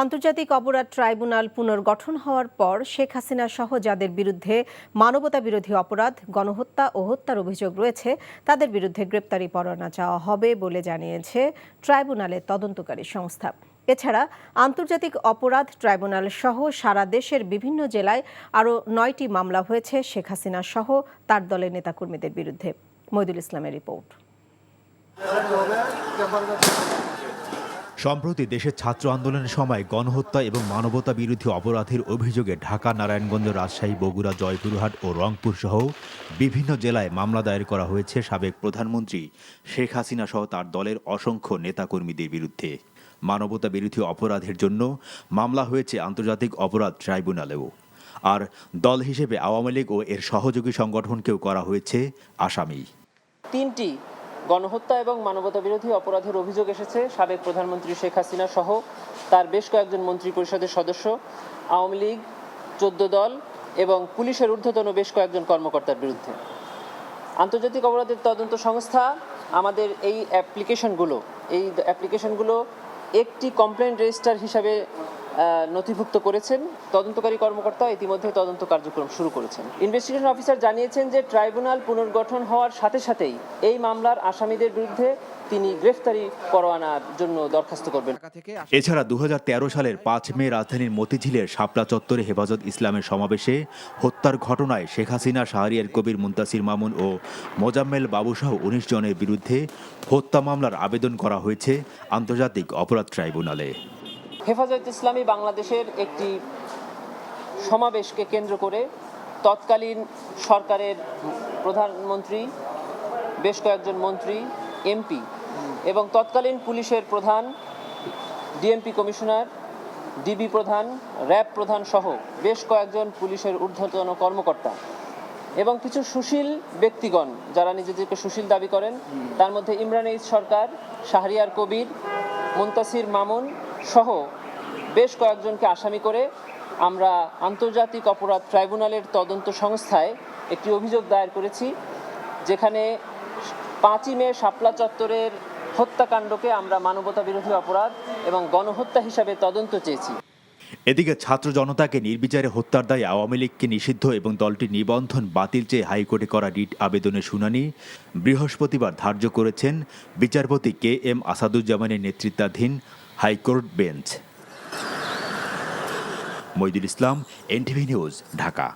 আন্তর্জাতিক অপরাধ ট্রাইব্যুনাল পুনর্গঠন হওয়ার পর শেখ হাসিনা সহ যাদের বিরুদ্ধে মানবতা বিরোধী অপরাধ, গণহত্যা ও হত্যার অভিযোগ রয়েছে তাদের বিরুদ্ধে গ্রেপ্তারি পরোয়ানা চাওয়া হবে বলে জানিয়েছে ট্রাইব্যুনালের তদন্তকারী সংস্থা। এছাড়া আন্তর্জাতিক অপরাধ ট্রাইব্যুনাল সহ সারা দেশের বিভিন্ন জেলায় আরও 9টি মামলা হয়েছে শেখ হাসিনা সহ তার দলের নেতাকর্মীদের বিরুদ্ধে। মইদুল ইসলামের রিপোর্ট। সম্প্রতি দেশের ছাত্র আন্দোলনের সময় গণহত্যা এবং মানবতা বিরোধী অপরাধের অভিযোগে ঢাকা, নারায়ণগঞ্জ, রাজশাহী, বগুড়া, জয়পুরহাট ও রংপুর সহ বিভিন্ন জেলায় মামলা দায়ের করা হয়েছে সাবেক প্রধানমন্ত্রী শেখ হাসিনা সহ তার দলের অসংখ্য নেতাকর্মীদের বিরুদ্ধে। মানবতা বিরোধী অপরাধের জন্য মামলা হয়েছে আন্তর্জাতিক অপরাধ ট্রাইব্যুনালেও। আর দল হিসেবে আওয়ামী লীগ ও এর সহযোগী সংগঠনকেও করা হয়েছে আসামি। 3টি গণহত্যা এবং মানবতা বিরোধী অপরাধের অভিযোগ এসেছে সাবেক প্রধানমন্ত্রী শেখ হাসিনা সহ তার বেশ কয়েকজন মন্ত্রী পরিষদের সদস্য, আওয়ামী লীগ, 14 দল এবং পুলিশের ঊর্ধ্বতন বেশ কয়েকজন কর্মকর্তার বিরুদ্ধে। আন্তর্জাতিক অপরাধের তদন্ত সংস্থা আমাদের এই অ্যাপ্লিকেশনগুলো একটি কমপ্লেইন রেজিস্টার হিসাবে নথিভুক্ত করেছেন। তদন্তকারী কর্মকর্তা ইতিমধ্যে তদন্ত কার্যক্রম শুরু করেছেন। ইনভেস্টিগেশন অফিসার জানিয়েছেন যে ট্রাইব্যুনাল পুনর্গঠন হওয়ার সাথে সাথেই এই মামলার আসামিদের বিরুদ্ধে তিনি গ্রেফতারি পরোয়ানার জন্য দরখাস্ত করবেন। এছাড়া 2013 সালের 5 মে রাজধানীর মতিঝিলের শাপলা চত্বরে হেফাজত ইসলামের সমাবেশে হত্যার ঘটনায় শেখ হাসিনা, শাহরিয়ার কবির, মুনতাসির মামুন ও মোজাম্মেল বাবুসহ 19 জনের বিরুদ্ধে হত্যা মামলার আবেদন করা হয়েছে আন্তর্জাতিক অপরাধ ট্রাইব্যুনালে। হেফাজত ইসলামী বাংলাদেশের একটি সমাবেশকে কেন্দ্র করে তৎকালীন সরকারের প্রধানমন্ত্রী, বেশ কয়েকজন মন্ত্রী, এমপি এবং তৎকালীন পুলিশের প্রধান, ডিএমপি কমিশনার, ডিবি প্রধান, র্যাব প্রধান সহ বেশ কয়েকজন পুলিশের ঊর্ধ্বতন কর্মকর্তা এবং কিছু সুশীল ব্যক্তিগণ যারা নিজেদেরকে সুশীল দাবি করেন, তার মধ্যে ইমরান এইচ সরকার, শাহরিয়ার কবির, মুনতাসির মামুন সহ বেশ কয়েকজনকে আসামি করে আমরা আন্তর্জাতিক অপরাধ ট্রাইব্যুনালের তদন্ত সংস্থায় একটি অভিযোগ দায়ের করেছি, যেখানে 5ই মে শাপলা চত্বরের হত্যাকাণ্ডকে আমরা মানবতা বিরোধী অপরাধ এবং গণহত্যা হিসাবে তদন্ত চেয়েছি। এদিকে ছাত্র জনতাকে নির্বিচারে হত্যার দায়ে আওয়ামী লীগকে নিষিদ্ধ এবং দলটির নিবন্ধন বাতিল চেয়ে হাইকোর্টে করা রিট আবেদনের শুনানি বৃহস্পতিবার ধার্য করেছেন বিচারপতি KM আসাদুজ্জামানের নেতৃত্বাধীন হাইকোর্ট বেঞ্চ। মইদুল ইসলাম, NTV নিউজ, ঢাকা।